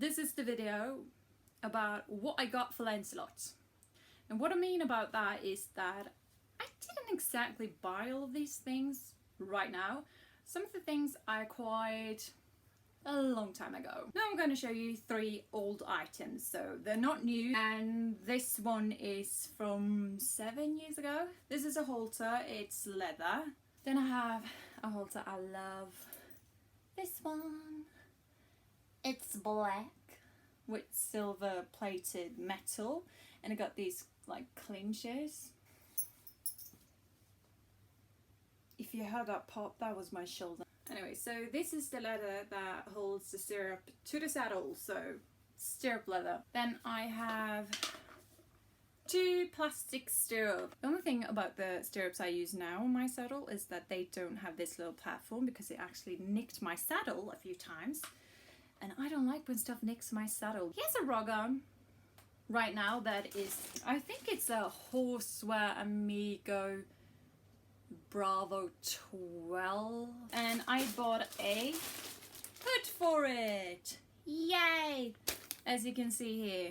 this is the video about what I got for Lancelot. And what I mean about that is that I didn't exactly buy all of these things right now. Some of the things I acquired a long time ago. Now I'm going to show you 3 old items, so they're not new, and this one is from 7 years ago. This is a halter, it's leather. Then I have a halter I love. This one, it's black with silver plated metal, and it got these like clinches. If you heard that pop, that was my shoulder. Anyway, so this is the leather that holds the stirrup to the saddle, so stirrup leather. Then I have 2 plastic stirrups. The only thing about the stirrups I use now on my saddle is that they don't have this little platform, because it actually nicked my saddle a few times. And I don't like when stuff nicks my saddle. Here's a rug on right now that is, I think it's a Horseware Amigo Bravo 12, and I bought a hood for it. Yay! As you can see here,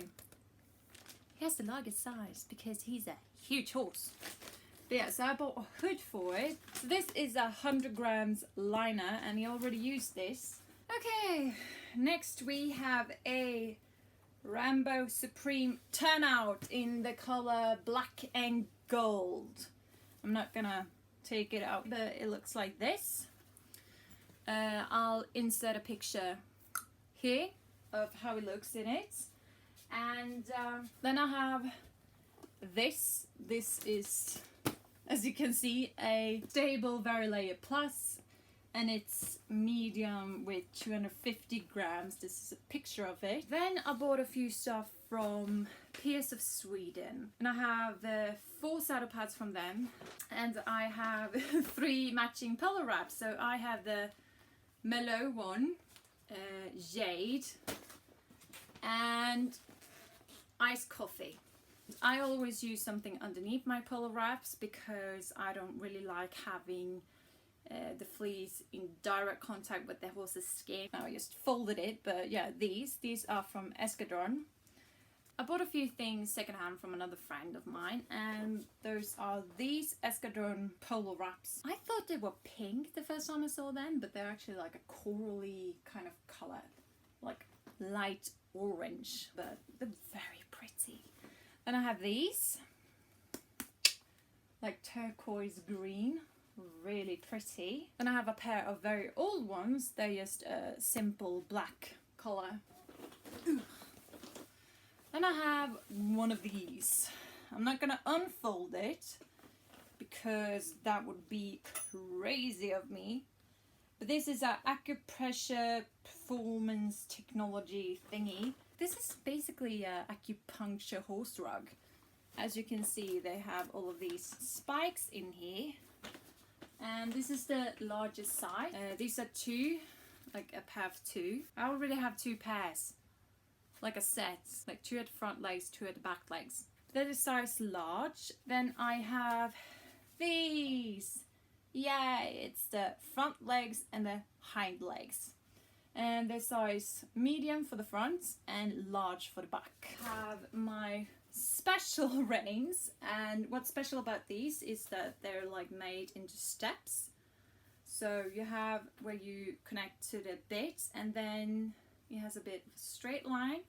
he has the largest size because he's a huge horse. But yeah, so I bought a hood for it. So this is 100 grams liner, and he already used this. Okay, next we have a Rambo Supreme turnout in the color black and gold. I'm not gonna take it out, but it looks like this. I'll insert a picture here of how it looks in it. And then I have this. This is, as you can see, a stable Varilayer Plus, and it's medium with 250 grams. This is a picture of it. Then I bought a few stuff from Pierce of Sweden, and I have 4 saddle pads from them, and I have 3 matching pillow wraps. So I have the Mellow one, Jade, and iced coffee. I always use something underneath my pillow wraps because I don't really like having the fleece in direct contact with the horse's skin. Now I just folded it, but yeah, these are from Escadron. I bought a few things secondhand from another friend of mine, and those are these Escadron polo wraps. I thought they were pink the first time I saw them, but they're actually like a corally kind of color, like light orange, but they're very pretty. Then I have these, like turquoise green, really pretty. Then I have a pair of very old ones. They're just a simple black color. Then I have one of these. I'm not gonna unfold it because that would be crazy of me. But this is an acupressure performance technology thingy. This is basically an acupuncture horse rug. As you can see, they have all of these spikes in here. And this is the largest size. These are 2, like a pair of 2. I already have 2 pairs. Like a set, like 2 at the front legs, 2 at the back legs. They're the size large. Then I have these. Yeah, it's the front legs and the hind legs. And they're size medium for the front and large for the back. I have my special reins, and what's special about these is that they're like made into steps. So you have where you connect to the bit, and then it has a bit of a straight line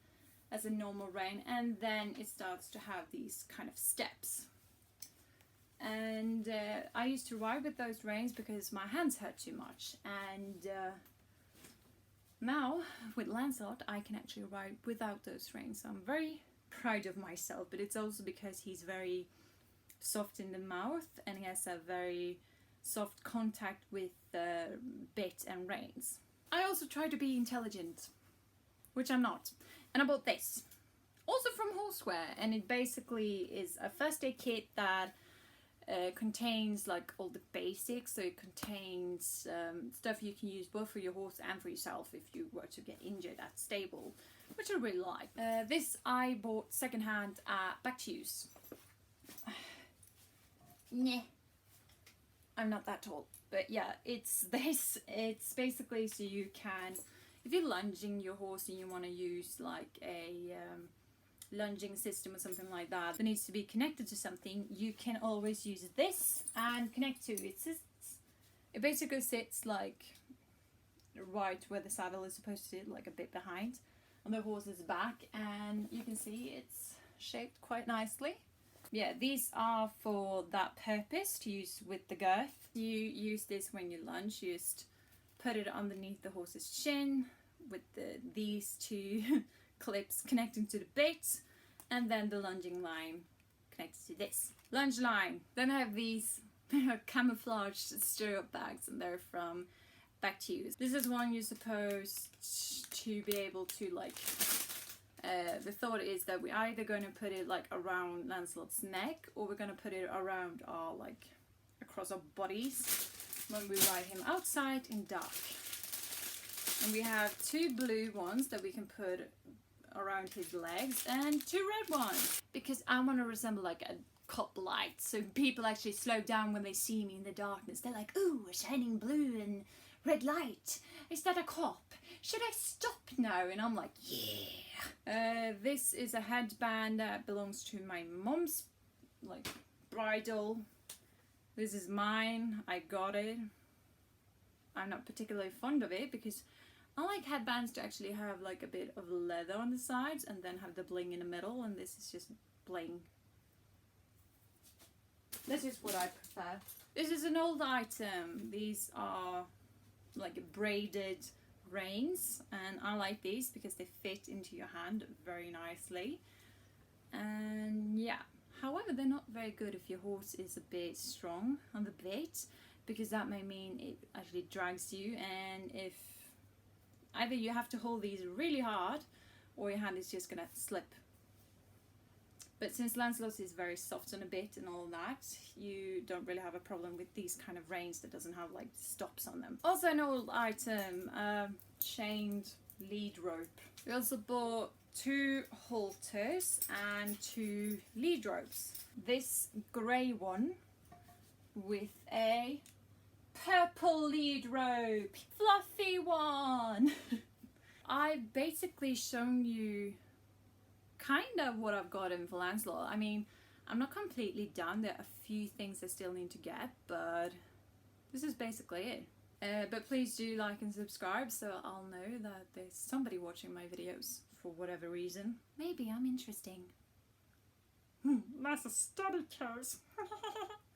as a normal rein, and then it starts to have these kind of steps. And I used to ride with those reins because my hands hurt too much, and now with Lancelot I can actually ride without those reins. So I'm very proud of myself, but it's also because he's very soft in the mouth and he has a very soft contact with the bit and reins. I also try to be intelligent, which I'm not. And I bought this, also from Horseware, and it basically is a first aid kit that contains like all the basics. So it contains stuff you can use both for your horse and for yourself if you were to get injured at stable, which I really like. This I bought secondhand at Back to Use. Nah, I'm not that tall, but yeah, it's this. It's basically so you can if you're lunging your horse and you want to use like a lunging system or something like that needs to be connected to something, you can always use this and connect to it. It basically sits like right where the saddle is supposed to sit, like a bit behind on the horse's back, and you can see it's shaped quite nicely. Yeah, these are for that purpose, to use with the girth. You use this when you lunge. You just put it underneath the horse's chin with these two clips connecting to the bit, and then the lunging line connects to this lunge line. Then I have these camouflaged stirrup bags, and they're from Back to Use. This is one you're supposed to be able to like. The thought is that we're either going to put it like around Lancelot's neck, or we're going to put it around our like across our bodies when we ride him outside in dark. And we have two blue ones that we can put around his legs, and two red ones because I want to resemble like a cop light, so people actually slow down when they see me in the darkness. They're like, ooh, a shining blue and red light, is that a cop? Should I stop now? And I'm like, yeah. This is a headband that belongs to my mom's like bridal. This is mine. I got it. I'm not particularly fond of it because I like headbands to actually have like a bit of leather on the sides and then have the bling in the middle, and this is just bling. This is what I prefer. This is an old item. These are like braided reins, and I like these because they fit into your hand very nicely. And yeah, however, they're not very good if your horse is a bit strong on the bit, because that may mean it actually drags you, and if either you have to hold these really hard or your hand is just gonna slip. But since Lancelot is very soft on a bit and all that, you don't really have a problem with these kind of reins that doesn't have like stops on them. Also an old item, chained lead rope. We also bought 2 halters and 2 lead ropes. This grey one with a purple lead rope, fluffy one. I've basically shown you kind of what I've got in for Lancelot. I mean, I'm not completely done. There are a few things I still need to get, but this is basically it. But please do like and subscribe so I'll know that there's somebody watching my videos for whatever reason. Maybe I'm interesting. That's a study case.